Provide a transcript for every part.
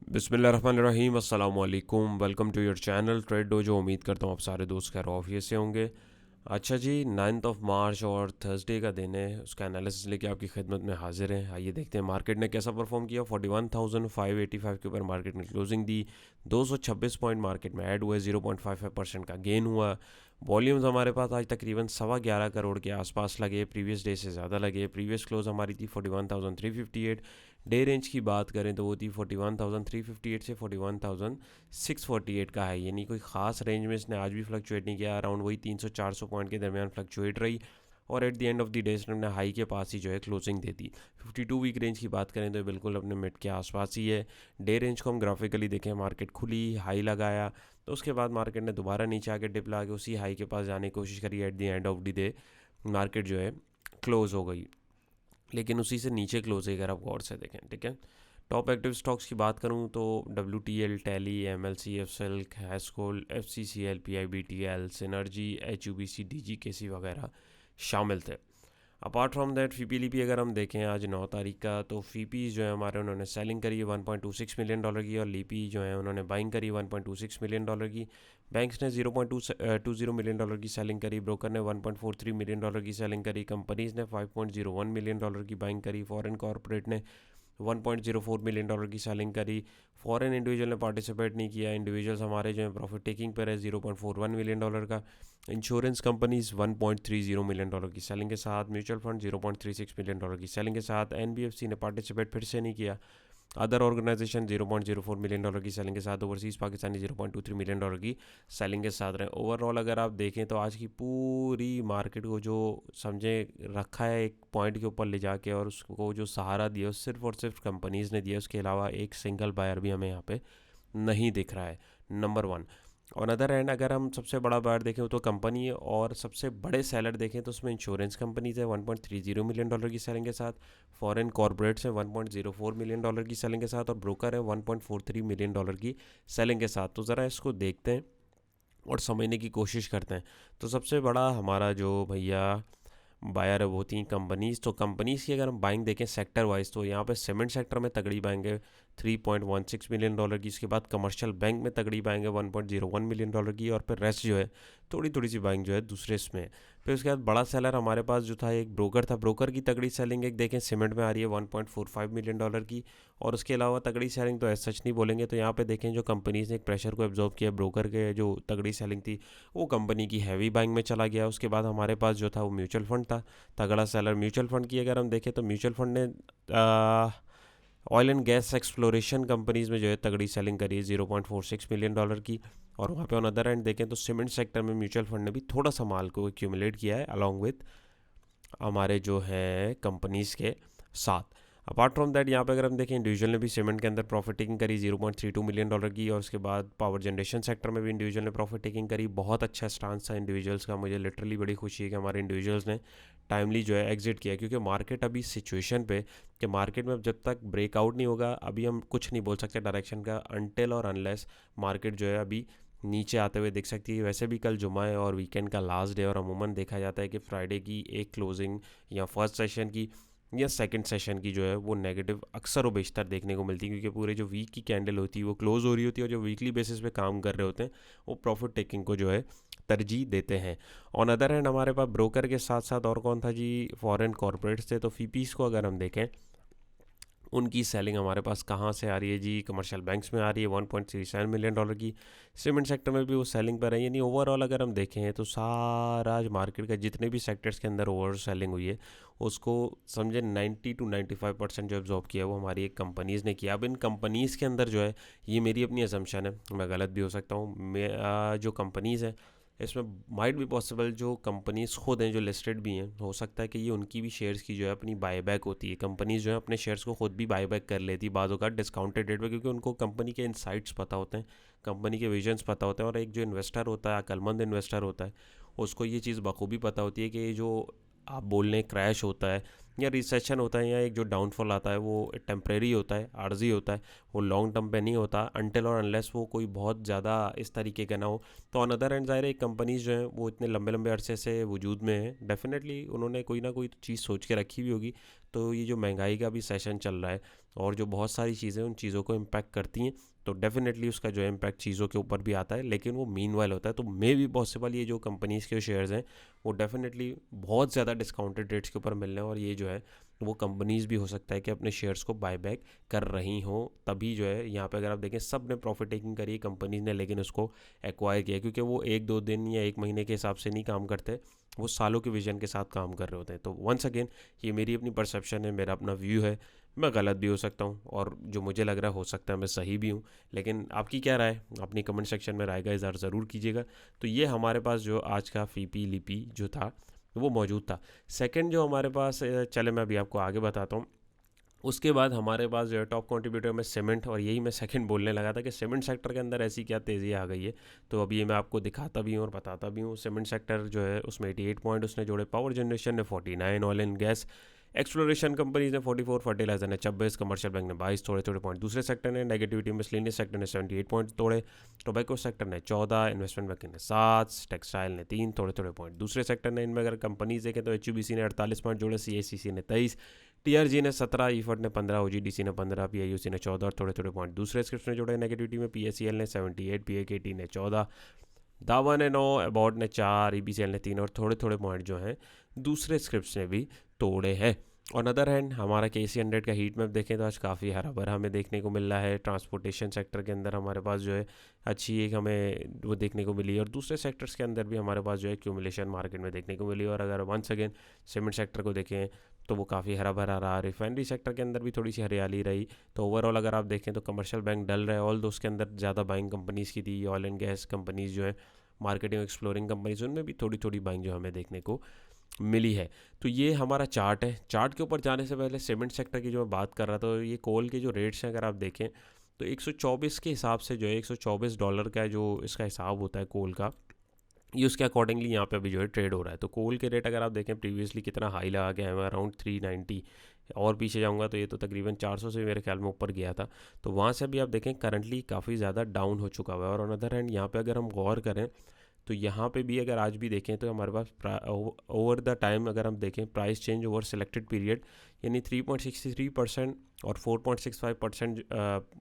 बिस्मिल्लाहिर्रहमानिर्रहीम अस्सलाम वालेकुम। Welcome to your channel Trade Dojo. उम्मीद करता हूँ आप सारे दोस्त खैर ऑफिस से होंगे। अच्छा जी, 9 ऑफ मार्च और थर्सडे का दिन है, उसका एनालिसिस लेके आपकी खिदमत में हाजिर हैं। आइए देखते हैं मार्केट ने कैसा परफॉर्म किया। 41,585 के ऊपर मार्केट ने क्लोजिंग दी। 226 पॉइंट मार्केट में ऐड हुए, 0.55% का गेन हुआ। वॉल्यूम्स हमारे पास आज तकरीबन 11.25 करोड़ के आसपास लगे, प्रीवियस डे से ज़्यादा लगे। प्रीवियस क्लोज हमारी थी 41,358। डे रेंज की बात करें तो वो थी 41,358 से 41,648 का है, यानी कोई ख़ास रेंज में इसने आज भी फ्लक्चुएट नहीं किया। अराउंड वही 300-400 पॉइंट के दरमियान फ्लक्चुएट रही और at the end of the day इसने अपने हाई के पास ही जो है क्लोजिंग दे दी। 52 वीक रेंज की बात करें तो बिल्कुल अपने मिड के आसपास ही है। डे रेंज को हम ग्राफिकली देखें, मार्केट खुली, हाई लगाया, तो उसके बाद मार्केट ने दोबारा नीचे आके डिप ला के उसी हाई के पास जाने की कोशिश करी। At the end of the day market जो है क्लोज हो गई, लेकिन उसी से नीचे क्लोज है अगर आप गौर से देखें। ठीक है, टॉप एक्टिव स्टॉक्स की बात करूं तो WTL, tally, MLC, silk, Hascol, FCCL, PIBTL, synergy, HUBC, DGKC वगैरह शामिल थे। अपार्ट फ्रॉम दैट फीपीलीपी अगर हम देखें आज 9 तारीख का, तो फीपी जो है हमारे उन्होंने सेलिंग करी है $1.26 मिलियन की, और लीपी जो है उन्होंने बाइंग करी $1.26 मिलियन की। बैंक्स ने $0.20 मिलियन की सेलिंग करी, ब्रोकर ने $1.43 मिलियन की सेलिंग करी, कंपनीज ने $5.01 मिलियन की बाइंग करी, फॉरेन कॉरपोरेट ने $1.04 मिलियन की सेलिंग करी। फॉरेन इंडिविजुअल ने पार्टिसिपेट नहीं किया। इंडिविजुअल्स हमारे जो है प्रॉफिट टेकिंग पर है $0.41 मिलियन का। इंश्योरेंस कंपनीज $1.30 मिलियन की सेलिंग के साथ, म्यूचुअल फंड $0.36 मिलियन की सेलिंग के साथ। NBFC ने पार्टिसिपेट फिर से नहीं किया। अदर ऑर्गेनाइजेशन $0.04 मिलियन की सेलिंग के साथ, ओवरसीज़ पाकिस्तानी $0.23 मिलियन की सेलिंग के साथ रहे। ओवरऑल अगर आप देखें तो आज की पूरी मार्केट को जो समझे रखा है एक पॉइंट के ऊपर ले जाके, और उसको जो सहारा दिया सिर्फ और सिर्फ कंपनीज़ ने दिया, उसके अलावा एक सिंगल बायर भी हमें यहाँ पे नहीं दिख रहा है। Number one. On other hand अगर हम सबसे बड़ा बायर देखें तो कंपनी है, और सबसे बड़े सेलर देखें तो उसमें इंश्योरेंस कंपनीज है $1.30 मिलियन की सेलिंग के साथ, फॉरेन कॉर्पोरेट्स है $1.04 मिलियन की सेलिंग के साथ, और ब्रोकर है $1.43 मिलियन की सेलिंग के साथ। तो ज़रा इसको देखते हैं और समझने की कोशिश करते हैं। तो सबसे बड़ा हमारा जो भैया बायर है वो थी कंपनीज। तो कंपनीज की अगर हम बाइंग देखें सेक्टर वाइज, तो यहाँ पे सीमेंट सेक्टर में तगड़ी बाइंग है $3.16 मिलियन की। इसके बाद कमर्शियल बैंक में तगड़ी बाइंग है $1.01 मिलियन की, और फिर रेस्ट जो है थोड़ी थोड़ी सी बाइंग जो है दूसरे इसमें। फिर उसके बाद बड़ा सेलर हमारे पास जो था एक ब्रोकर था, ब्रोकर की तगड़ी सेलिंग एक देखें सीमेंट में आ रही है $1.45 मिलियन की। और उसके अलावा तगड़ी सेलिंग तो ऐसा सच नहीं बोलेंगे, तो यहाँ पे देखें जो कंपनीज ने एक प्रेशर को एब्जॉर्ब किया, ब्रोकर के जो तगड़ी सेलिंग थी वो कंपनी की हैवी बाइंग में चला गया। उसके बाद हमारे पास जो था वो म्यूचुअल फंड था, तगड़ा सेलर। म्यूचुअल फंड की अगर हम देखें तो म्यूचुअल फंड ने oil and gas exploration companies में जो है तगड़ी सेलिंग करी है $0.46 मिलियन की। और वहाँ पे ऑन अदर एंड देखें तो सीमेंट सेक्टर में म्यूचुअल फंड ने भी थोड़ा सा माल को एक्यूमुलेट किया है अलॉन्ग विथ हमारे जो है कंपनीज के साथ। अपार्ट फ्रॉम दैट यहाँ पे अगर हम देखें इंडिविजुअल ने भी सीमेंट के अंदर प्रॉफिट टेकिंग करी $0.32 मिलियन की, और उसके बाद पावर जनरेशन सेक्टर में भी इंडिविजुअल ने प्रॉफिट टेकिंग करी। बहुत अच्छा स्टांस था इंडिविजुअल्स का, मुझे लिटरली बड़ी खुशी है कि हमारे इंडिविजुअल्स ने टाइमली जो है एग्जिट किया, क्योंकि मार्केट अभी सिचुएशन पे कि मार्केट में अब जब तक ब्रेकआउट नहीं होगा अभी हम कुछ नहीं बोल सकते डायरेक्शन का, अनटिल और अनलेस मार्केट जो है अभी नीचे आते हुए दिख सकती है। वैसे भी कल जुमा है और वीकेंड का लास्ट डे, और अमूमन देखा जाता है कि फ्राइडे की एक क्लोजिंग या फर्स्ट सेशन की या सेकंड सेशन की जो है वो नेगेटिव अक्सर व बेशतर देखने को मिलती है, क्योंकि पूरे जो वीक की कैंडल होती है वो क्लोज हो रही होती है, और जो वीकली बेसिस पे काम कर रहे होते हैं वो प्रॉफिट टेकिंग को जो है तरजीह देते हैं। ऑन अदर हैंड हमारे पास ब्रोकर के साथ साथ और कौन था जी, फॉरेन कॉरपोरेट्स थे। तो फीपीस को अगर हम देखें उनकी सेलिंग हमारे पास कहाँ से आ रही है जी, कमर्शियल बैंक्स में आ रही है $1.37 मिलियन की। सीमेंट सेक्टर में भी वो सेलिंग पर है, यानी ओवरऑल अगर हम देखें तो सारा आज मार्केट का जितने भी सेक्टर्स के अंदर ओवर सेलिंग हुई है उसको समझे 90 to 95% जो एब्जॉर्ब किया है वो हमारी एक कंपनीज़ ने किया। अब इन कंपनीज़ के अंदर जो है, ये मेरी अपनी असम्पशन है, मैं गलत भी हो सकता हूँ, जो कंपनीज़ हैं इसमें माइट भी पॉसिबल जो कंपनीज खुद हैं जो लिस्टेड भी हैं, हो सकता है कि ये उनकी भी शेयर्स की जो है अपनी बायबैक होती है। कंपनीज जो है अपने शेयर्स को खुद भी बायबैक कर लेती है बाज़ औक़ात डिस्काउंटेड रेट पे, क्योंकि उनको कंपनी के इनसाइट्स पता होते हैं, कंपनी के विजन्स पता होते हैं। और एक जो इन्वेस्टर होता है, अक्लमंद इन्वेस्टर होता है, उसको ये चीज़ बखूबी पता होती है कि ये जो आप बोल रहे हैं क्रैश होता है या रिसेशन होता है या एक जो डाउनफॉल आता है वो टेम्परेरी होता है, आर्जी होता है, वो लॉन्ग टर्म पे नहीं होता अनटिल और अनलेस वो कोई बहुत ज़्यादा इस तरीके का ना हो। तो ऑन अदर हैंड ज़ाहिर है कंपनीज जो हैं वो इतने लंबे लंबे अरसे से वजूद में हैं, डेफिनेटली उन्होंने कोई ना कोई चीज़ सोच के रखी भी होगी। तो ये जो महंगाई का भी सेशन चल रहा है और जो बहुत सारी चीज़ें उन चीज़ों को इम्पैक्ट करती हैं, तो डेफिनेटली उसका जो इम्पैक्ट चीज़ों के ऊपर भी आता है, लेकिन वो मीन वाइल होता है। तो मे भी पॉसिबल ये जो कंपनीज़ के शेयर्स हैं वो डेफिनेटली बहुत ज़्यादा डिस्काउंटेड रेट्स के ऊपर मिल रहे हैं, और ये जो है वो कंपनीज़ भी हो सकता है कि अपने शेयर्स को बाय बैक कर रही हों। तभी जो है यहाँ पे अगर आप देखें सब ने प्रॉफिट टेकिंग करी है कंपनीज ने, लेकिन उसको एक्वायर किया, क्योंकि वो एक दो दिन या एक महीने के हिसाब से नहीं काम करते, वो सालों के विजन के साथ काम कर रहे होते हैं। तो वंस अगेन ये मेरी अपनी परसेप्शन है, मेरा अपना व्यू है, मैं गलत भी हो सकता हूँ और जो मुझे लग रहा है हो सकता है मैं सही भी हूँ। लेकिन आपकी क्या राय, अपनी कमेंट सेक्शन में राय का इज़हार ज़रूर कीजिएगा। तो ये हमारे पास जो आज का फीपी लिपि जो था वो मौजूद था। सेकंड जो हमारे पास चले मैं अभी आपको आगे बताता हूँ। उसके बाद हमारे पास जो है टॉप कंट्रीब्यूटर में सीमेंट, और यही मैं सेकंड बोलने लगा था कि सीमेंट सेक्टर के अंदर ऐसी क्या तेज़ी आ गई है। तो अभी ये मैं आपको दिखाता भी हूँ और बताता भी हूँ। सीमेंट सेक्टर जो है उसमें 88 पॉइंट उसने जोड़े, पावर जनरेशन ने 49, oil and gas exploration companies ने 44, फर्टिलाइजर ने 26, कमर्शियल बैंक ने 22 थोड़े थोड़े पॉइंट दूसरे सेक्टर ने, नेगेटिविटी मिसलेनियस सेक्टर ने 78 पॉइंट तोड़े, टोबैको सेक्टर ने 14, इन्वेस्टमेंट बैंकिंग ने 7, टेक्सटाइल ने 3 थोड़े थोड़े पॉइंट दूसरे सेक्टर ने। इनमें अगर कंपनीज देखें तो एच ने 48 पॉइंट जोड़े, CACC ने 23, TRG ने 17, ईफर्ट ने 15, OGDC ने 15, PIUC ने 14 और थोड़े थोड़े पॉइंट दूसरे स्क्रिप्ट ने जोड़े। नेगेटिविटी में PSEL ने 78, PAKT ने 14, दावा ने 9, अबॉट ने 4, EPCL ने 3 और थोड़े थोड़े पॉइंट जो हैं दूसरे स्क्रिप्ट ने भी तोड़े हैं। ऑन अदर हैंड हमारा KC 100 का हीट मैप देखें तो आज काफ़ी हरा भरा हमें देखने को मिल रहा है। ट्रांसपोर्टेशन सेक्टर के अंदर हमारे पास जो है अच्छी एक हमें वो देखने को मिली है, और दूसरे सेक्टर्स के अंदर भी हमारे पास जो है एक्यूमुलेशन मार्केट में देखने को मिली। और अगर वंस अगेन सीमेंट सेक्टर को देखें तो वो काफ़ी हरा भरा रहा। रिफाइनरी सेक्टर के अंदर भी थोड़ी सी हरियाली रही। तो ओवरऑल अगर आप देखें तो कमर्शियल बैंक डल रहा है, ऑल दो उसके अंदर ज़्यादा बाइंग कंपनीज़ की थी। ऑयल एंड गैस कंपनीज़ जो है, मार्केटिंग एक्सप्लोरिंग कंपनीज, उनमें भी थोड़ी थोड़ी बाइंग जो हमें देखने को मिली है। तो ये हमारा चार्ट है। चार्ट के ऊपर जाने से पहले सीमेंट सेक्टर की जो मैं बात कर रहा था, तो ये कोल के जो रेट्स हैं अगर आप देखें तो 124 के हिसाब से जो है $124 का जो इसका हिसाब होता है कोल का, ये उसके अकॉर्डिंगली यहाँ पे अभी जो है ट्रेड हो रहा है। तो कोल के रेट अगर आप देखें प्रीवियसली कितना हाई लगा के है, अराउंड 390, और पीछे जाऊँगा तो ये तो तकरीबन 400 से मेरे ख्याल में ऊपर गया था। तो वहाँ से अभी आप देखें करंटली काफ़ी ज़्यादा डाउन हो चुका हुआ है। और ऑन अदर हैंड यहाँ पे अगर हम गौर करें तो यहाँ पे भी अगर आज भी देखें तो हमारे पास ओवर द टाइम अगर हम देखें price change over selected period, यानी 3.63% और 4.65%,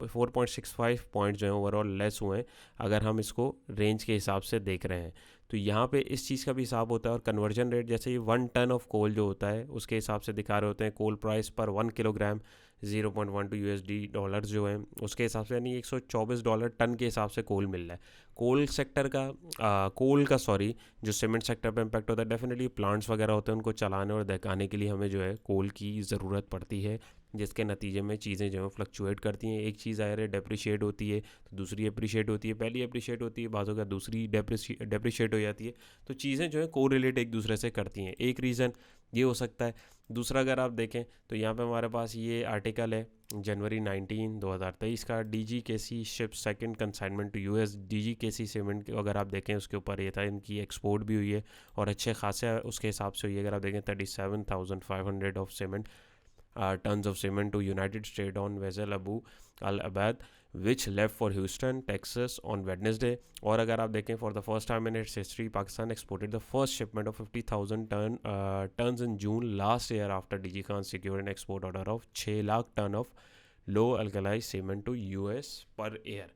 4.65 पॉइंट जो है ओवरऑल लेस हुए हैं अगर हम इसको रेंज के हिसाब से देख रहे हैं। तो यहाँ पे इस चीज़ का भी हिसाब होता है। और कन्वर्जन रेट जैसे ये 1 टन ऑफ कोल जो होता है उसके हिसाब से दिखा रहे होते हैं। कोल प्राइस पर 1 किलोग्राम $0.12 जो है उसके हिसाब से, यानी $124 टन के हिसाब से कोल मिल रहा है। कोल सेक्टर का कोल का सॉरी जो सीमेंट सेक्टर पे इम्पैक्ट होता है, डेफिनेटली प्लांट्स वगैरह होते हैं उनको चलाने और दहकाने के लिए हमें जो है कोल की ज़रूरत पड़ती है, जिसके नतीजे में चीज़ें जो है फ्लक्चुएट करती हैं। एक चीज़ आयर है डेप्रिशिएट होती है तो दूसरी अप्रिशिएट होती है, पहली अप्रिशिएट होती है बाज़ों का, दूसरी डेप्रिशिएट हो जाती है। तो चीज़ें जो है को रिलेट एक दूसरे से करती हैं, एक रीज़न ये हो सकता है। दूसरा अगर आप देखें तो यहाँ पे हमारे पास ये आर्टिकल है जनवरी 19 2023 का, DGKC ship second consignment to US। DGKC cement अगर आप देखें उसके ऊपर ये था, इनकी एक्सपोर्ट भी हुई है और अच्छे खासे उसके हिसाब से हुई है। अगर आप देखें 37,500 of cement tons of cement to United States on vessel Abu Al Abad which left for Houston, Texas on Wednesday। और अगर आप देखें for the first time in its history Pakistan exported the first shipment of 50,000 tons in June last year after DG Khan secured an export order of 6 lakh ton of low alkali cement to US per year।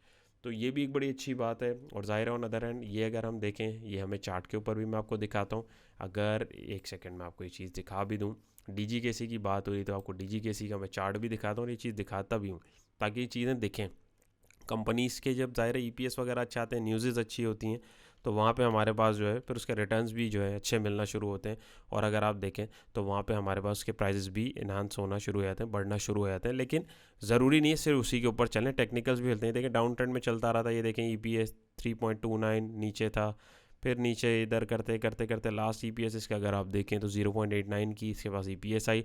तो ये भी एक बड़ी अच्छी बात है। और ज़ाहिर है ऑन अदर हैंड ये अगर हम देखें, ये हमें चार्ट के ऊपर भी मैं आपको दिखाता हूँ। अगर एक सेकंड में आपको ये चीज़ दिखा भी दूँ, DGKC की बात हुई तो आपको DGKC का मैं चार्ट भी दिखाता हूँ और ये चीज़ दिखाता भी हूँ ताकि ये चीज़ें दिखें। कंपनीज़ के जब ज़ाहिर है EPS वगैरह अच्छे आते हैं, न्यूज़ अच्छी होती हैं, तो वहाँ पे हमारे पास जो है फिर उसके रिटर्न्स भी जो है अच्छे मिलना शुरू होते हैं। और अगर आप देखें तो वहाँ पे हमारे पास उसके प्राइजेस भी इन्हांस होना शुरू हो जाते हैं, बढ़ना शुरू हो जाते हैं। लेकिन ज़रूरी नहीं है सिर्फ उसी के ऊपर चलें, टेक्निकल्स भी होते हैं। देखें डाउन ट्रेंड में चलता रहा था, ये देखें EPS 3.29 नीचे था, फिर नीचे इधर करते करते करते लास्ट EPS इसका अगर आप देखें तो 0.89 की इसके पास EPS आई।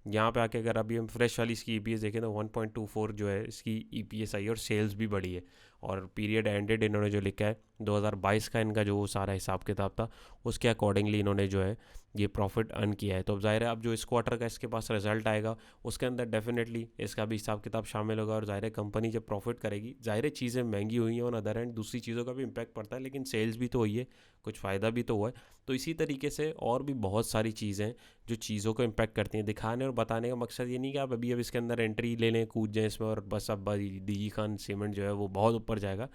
यहाँ पे आके अगर अभी हम फ्रेश वाली इसकी EPS देखें तो 1.24 जो है इसकी EPS आई और सेल्स भी बढ़ी है। और पीरियड एंडेड इन्होंने जो लिखा है 2022 का इनका जो सारा हिसाब किताब था उसके अकॉर्डिंगली इन्होंने जो है ये प्रॉफिट अर्न किया है। तो अब ज़ाहिर है अब जो इस क्वार्टर का इसके पास रिजल्ट आएगा उसके अंदर डेफिनेटली इसका भी हिसाब किताब शामिल होगा, और ज़ाहिर है कंपनी जब प्रॉफिट करेगी, ज़ाहिर है चीज़ें महंगी हुई हैं और अदर एंड दूसरी चीज़ों का भी इम्पैक्ट पड़ता है, लेकिन सेल्स भी तो हुई है, कुछ फ़ायदा भी तो हुआ है। तो इसी तरीके से और भी बहुत सारी चीज़ें जो चीज़ों को इम्पैक्ट करती हैं। दिखाने और बताने का मकसद ये नहीं कि आप अभी अब इसके अंदर एंट्री ले लें, कूद जाएँ इसमें और बस अब डीजी खान सीमेंट जो है वो बहुत ऊपर जाएगा।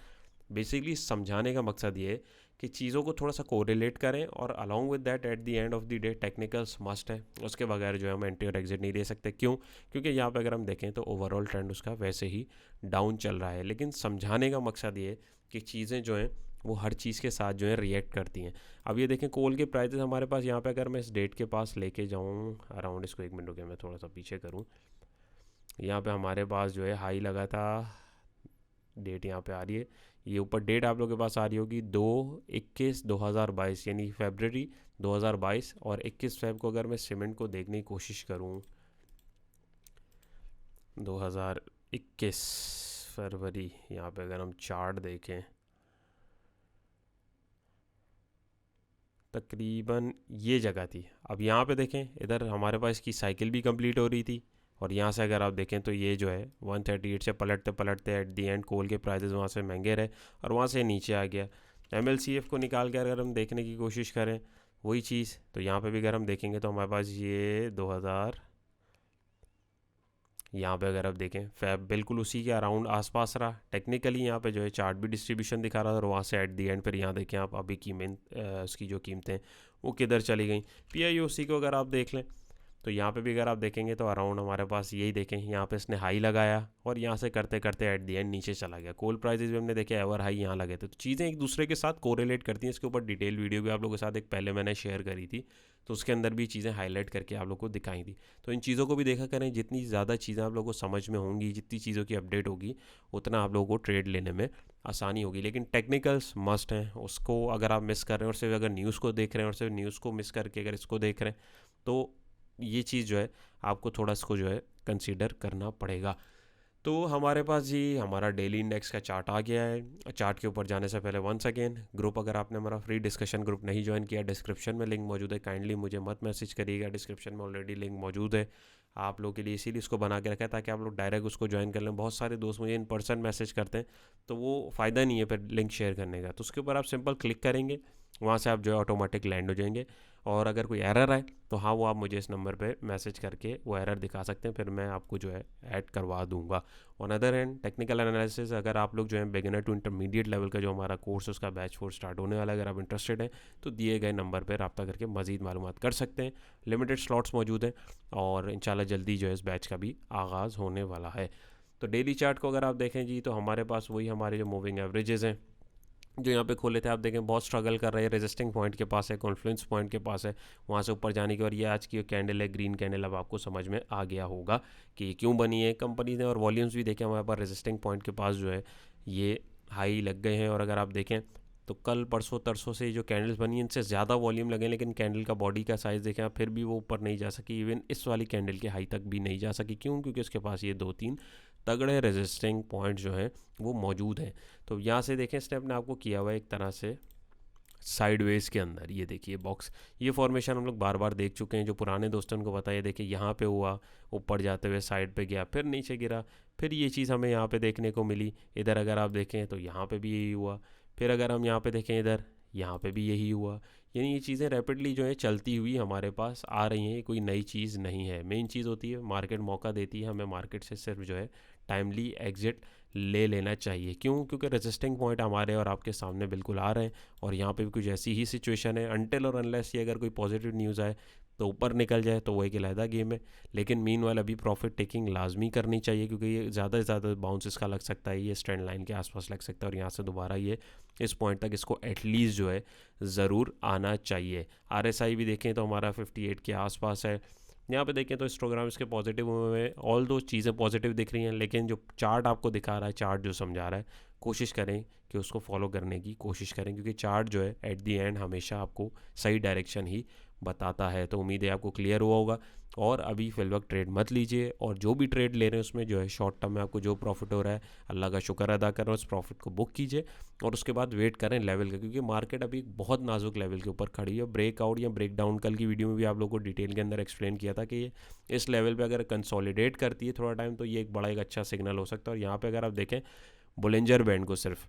बेसिकली समझाने का मकसद ये है कि चीज़ों को थोड़ा सा कोरिलेट करें, और along with that at the end of the day technicals must है, उसके बगैर जो है हम एंट्री और एग्जिट नहीं दे सकते। क्यों? क्योंकि यहाँ पे अगर हम देखें तो ओवरऑल ट्रेंड उसका वैसे ही डाउन चल रहा है, लेकिन समझाने का मकसद ये है कि चीज़ें जो हैं वो हर चीज़ के साथ जो है रिएक्ट करती हैं। अब ये देखें कोल के प्राइसेस हमारे पास यहाँ पे अगर मैं इस डेट के पास लेके जाऊँ अराउंड, इसको एक मिनट के मैं थोड़ा सा पीछे करूँ, यहाँ पे हमारे पास जो है हाई लगा था, डेट यहाँ पे आ रही है, ये ऊपर डेट आप लोगों के पास आ रही होगी 2/21/2022 यानी फरवरी 2022, और 21 फेब को अगर मैं सीमेंट को देखने की कोशिश करूँ 2021 फरवरी, यहाँ पे अगर हम चार्ट देखें तकरीबन ये जगह थी। अब यहाँ पे देखें इधर हमारे पास इसकी साइकिल भी कंप्लीट हो रही थी, और यहाँ से अगर आप देखें तो ये जो है 138 से पलटते पलटते एट दी एंड कोल के प्राइसेस वहाँ से महंगे रहे और वहाँ से नीचे आ गया। MLCF को निकाल के अगर हम देखने की कोशिश करें वही चीज़, तो यहाँ पे भी अगर हम देखेंगे तो हमारे पास ये 2000, यहाँ पे अगर आप देखें फैब बिल्कुल उसी के अराउंड आसपास रहा। टेक्निकली यहाँ पे जो है चार्ट भी डिस्ट्रीब्यूशन दिखा रहा था, और वहाँ से एट दी एंड फिर यहाँ देखें आप अभी उसकी जो कीमतें वो किधर चली गई। PIOC को अगर आप देख लें तो यहाँ पे भी अगर आप देखेंगे तो अराउंड हमारे पास यही देखें, यहाँ पे इसने हाई लगाया और यहाँ से करते करते एट दी एंड नीचे चला गया। कोल प्राइसेस भी हमने देखे एवर हाई यहाँ लगे थे। तो चीज़ें एक दूसरे के साथ कोरिलेट करती हैं। इसके ऊपर डिटेल वीडियो भी आप लोगों के साथ एक पहले मैंने शेयर करी थी, तो उसके अंदर भी चीज़ें हाईलाइट करके आप लोग को दिखाई थी। तो इन चीज़ों को भी देखा करें, जितनी ज़्यादा चीज़ें आप लोगों को समझ में होंगी, जितनी चीज़ों की अपडेट होगी, उतना आप लोगों को ट्रेड लेने में आसानी होगी। लेकिन टेक्निकल्स मस्ट हैं, उसको अगर आप मिस कर रहे हैं और सिर्फ अगर न्यूज़ को देख रहे हैं और सिर्फ न्यूज़ को मिस करके अगर इसको देख रहे हैं तो ये चीज़ जो है आपको थोड़ा इसको जो है कंसीडर करना पड़ेगा। तो हमारे पास जी हमारा डेली इंडेक्स का चार्ट आ गया है। चार्ट के ऊपर जाने से पहले वंस अगेन ग्रुप, अगर आपने हमारा फ्री डिस्कशन ग्रुप नहीं ज्वाइन किया, डिस्क्रिप्शन में लिंक मौजूद है, काइंडली मुझे मत मैसेज करिएगा, डिस्क्रिप्शन में ऑलरेडी लिंक मौजूद है आप लोगों के लिए, इसीलिए इसको बना के रखा है ताकि आप लोग डायरेक्ट उसको ज्वाइन कर लें। बहुत सारे दोस्त मुझे इन पर्सन मैसेज करते हैं तो वो फ़ायदा नहीं है फिर लिंक शेयर करने का। तो उसके ऊपर आप सिंपल क्लिक करेंगे, वहाँ से आप जो है ऑटोमेटिक लैंड हो जाएंगे, और अगर कोई एरर आए तो हाँ वो आप मुझे इस नंबर पे मैसेज करके वो एरर दिखा सकते हैं, फिर मैं आपको जो है ऐड करवा दूंगा। On other hand technical analysis, अगर आप लोग जो है बिगिनर टू इंटरमीडिएट लेवल का जो हमारा कोर्स उसका बैच 4 स्टार्ट होने वाला है, अगर आप इंटरेस्टेड हैं तो दिए गए नंबर पर रब्ता करके मज़ीद मालूमात कर सकते हैं। लिमिटेड स्लॉट्स मौजूद हैं और इंशाल्लाह जल्दी जो है इस बैच का भी आगाज़ होने वाला है। तो डेली चार्ट को अगर आप देखें जी तो हमारे पास वही हमारे जो मूविंग एवरेजेस हैं जो यहाँ पे खोले थे, आप देखें बहुत स्ट्रगल कर रहे हैं, रेजिस्टिंग पॉइंट के पास है, कॉन्फ्लुएंस पॉइंट के पास है, वहाँ से ऊपर जाने की। और ये आज की कैंडल है ग्रीन कैंडल, अब आपको समझ में आ गया होगा कि ये क्यों बनी है कंपनी ने। और वॉल्यूम्स भी देखें हमारे पास रेजिस्टिंग पॉइंट के पास जो है ये हाई लग गए हैं, और अगर आप देखें तो कल परसों तरसों से जो कैंडल्स बनी इनसे ज़्यादा वॉल्यूम लगे, लेकिन कैंडल का बॉडी का साइज़ देखें आप फिर भी वो ऊपर नहीं जा सकी, इवन इस वाली कैंडल के हाई तक भी नहीं जा सकी। क्यों? क्योंकि उसके पास ये 2-3 तगड़े रेजिस्टिंग पॉइंट जो हैं वो मौजूद हैं। तो यहाँ से देखें इसने अपने आप को किया हुआ है एक तरह से साइडवेज के अंदर। ये देखिए बॉक्स, ये फॉर्मेशन हम लोग बार बार देख चुके हैं, जो पुराने दोस्तों को बताया। देखिए यहाँ पे हुआ, ऊपर जाते हुए साइड पे गया, फिर नीचे गिरा, फिर ये चीज़ हमें यहाँ पे देखने को मिली। इधर अगर आप देखें तो यहाँ पे भी यही हुआ, फिर अगर हम यहाँ पे देखें इधर, यहाँ पे भी यही हुआ। यानी ये चीज़ें रैपिडली जो है चलती हुई हमारे पास आ रही हैं, कोई नई चीज़ नहीं है। मेन चीज़ होती है मार्केट मौका देती है हमें, मार्केट से सिर्फ जो है टाइमली एग्जिट ले लेना चाहिए। क्यों? क्योंकि रेजिस्टिंग पॉइंट हमारे और आपके सामने बिल्कुल आ रहे हैं, और यहाँ पे भी कुछ ऐसी ही सिचुएशन है। अनटिल और अनलेस ये अगर कोई पॉजिटिव न्यूज़ आए तो ऊपर निकल जाए तो वो एक अलहदा गेम है, लेकिन मीन वाल अभी प्रॉफिट टेकिंग लाजमी करनी चाहिए, क्योंकि ये ज़्यादा से ज़्यादा बाउंस इसका लग सकता है, ये स्ट्रेंड लाइन के आसपास लग सकता है, और यहाँ से दोबारा ये इस पॉइंट तक इसको एटलीस्ट जो है ज़रूर आना चाहिए। RSI भी देखें तो हमारा 58 के आसपास है। यहाँ पे देखें तो हिस्टोग्राम इसके पॉजिटिव हुए हैं, ऑल दो चीज़ें पॉजिटिव दिख रही हैं, लेकिन जो चार्ट आपको दिखा रहा है, चार्ट जो समझा रहा है, कोशिश करें कि उसको फॉलो करने की कोशिश करें, क्योंकि चार्ट जो है एट दी एंड हमेशा आपको सही डायरेक्शन ही बताता है। तो उम्मीद है आपको क्लियर हुआ होगा। और अभी फिलवक्त ट्रेड मत लीजिए, और जो भी ट्रेड ले रहे हैं उसमें जो है शॉर्ट टर्म में आपको जो प्रॉफिट हो रहा है, अल्लाह का शुक्र अदा कर रहा है, उस प्रॉफिट को बुक कीजिए और उसके बाद वेट करें लेवल का, क्योंकि मार्केट अभी एक बहुत नाजुक लेवल के ऊपर खड़ी है। ब्रेकआउट या ब्रेक डाउन कल की वीडियो में भी आप लोगों को डिटेल के अंदर एक्सप्लेन किया था कि ये इस लेवल पे अगर कंसोलिडेट करती है थोड़ा टाइम, तो ये एक बड़ा एक अच्छा सिग्नल हो सकता है। और यहाँ पे अगर आप देखें बोलिंजर बैंड को सिर्फ,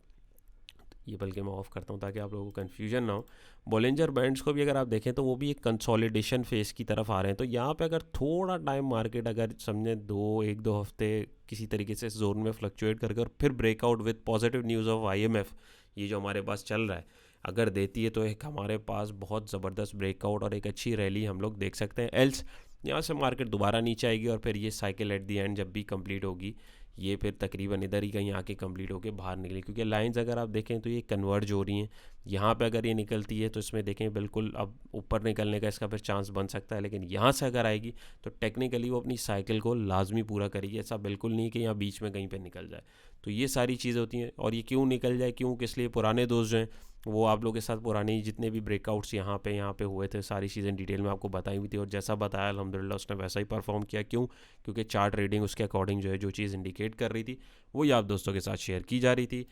ये बल्कि मैं ऑफ करता हूँ ताकि आप लोगों को कन्फ्यूजन ना हो। बॉलिंजर बैंड्स को भी अगर आप देखें तो वो भी एक कंसोलिडेशन फेस की तरफ आ रहे हैं। तो यहाँ पे अगर थोड़ा टाइम मार्केट अगर समझें एक दो हफ्ते किसी तरीके से जोन में फ्लक्चुएट करके और फिर breakout with positive news of IMF, ये जो हमारे पास चल रहा है, अगर देती है तो एक हमारे पास बहुत ज़बरदस्त ब्रेकआउट और एक अच्छी रैली हम लोग देख सकते हैं। एल्स यहाँ से मार्केट दोबारा नीचे आएगी और फिर ये साइकिल एट दी एंड जब भी कंप्लीट होगी, ये फिर तकरीबन इधर ही कहीं आके कंप्लीट होकर बाहर निकली, क्योंकि लाइंस अगर आप देखें तो ये कन्वर्ज हो रही हैं। यहाँ पे अगर ये निकलती है तो इसमें देखें बिल्कुल अब ऊपर निकलने का इसका फिर चांस बन सकता है, लेकिन यहाँ से अगर आएगी तो टेक्निकली वो अपनी साइकिल को लाजमी पूरा करेगी। ऐसा बिल्कुल नहीं कि यहाँ बीच में कहीं पर निकल जाए। तो ये सारी चीज़ें होती हैं। और ये क्यों निकल जाए, क्यों, किस लिए, पुराने दोस्त जो हैं वो आप लोगों के साथ पुराने जितने भी ब्रेकआउट्स यहाँ पे हुए थे सारी चीज़ें डिटेल में आपको बताई हुई थी, और जैसा बताया अल्हम्दुलिल्लाह उसने वैसा ही परफॉर्म किया। क्यों? क्योंकि चार्ट रीडिंग उसके अकॉर्डिंग जो है जो चीज़ इंडिकेट कर रही थी वही आप दोस्तों के साथ शेयर की जा रही थी।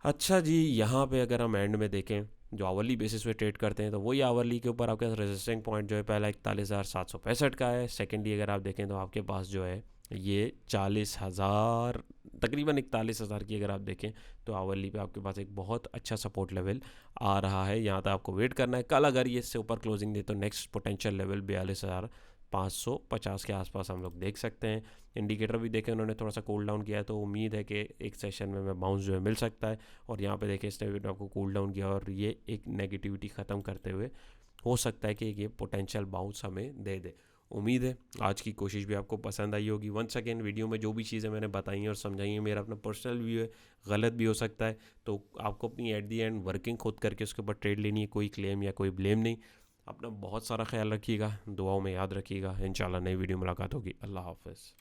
अच्छा जी, यहाँ पे अगर हम एंड में देखें जो आवरली बेसिस पे ट्रेड करते हैं तो वही आवरली के ऊपर आपके पास रेजिस्टिंग पॉइंट जो है पहला 41,765 का है। सेकेंडली अगर आप देखें तो आपके पास जो है ये 40,000 तकरीबन 41,000 की अगर आप देखें तो आवरली पे आपके पास एक बहुत अच्छा सपोर्ट लेवल आ रहा है। यहाँ तक आपको वेट करना है। कल अगर ये इससे ऊपर क्लोजिंग दे तो नेक्स्ट पोटेंशियल लेवल 42,550 के आसपास हम लोग देख सकते हैं। इंडिकेटर भी देखें उन्होंने थोड़ा सा कूल डाउन किया है, तो उम्मीद है कि एक सेशन में मैं बाउंस जो है मिल सकता है। और यहाँ पे देखें इसने भी आपको कूल डाउन किया और ये एक नेगेटिविटी ख़त्म करते हुए हो सकता है कि ये पोटेंशियल बाउंस हमें दे दे। उम्मीद है आज की कोशिश भी आपको पसंद आई होगी। वंस अगेन वीडियो में जो भी चीज़ें मैंने बताई हैं और समझाई हैं मेरा अपना पर्सनल व्यू है, गलत भी हो सकता है, तो आपको अपनी एट दी एंड वर्किंग खुद करके उसके ऊपर ट्रेड लेनी है, कोई क्लेम या कोई ब्लेम नहीं। अपना बहुत सारा ख्याल रखिएगा, दुआओं में याद रखिएगा। इंशाल्लाह नई वीडियो मुलाकात होगी। अल्लाह हाफ़िज़।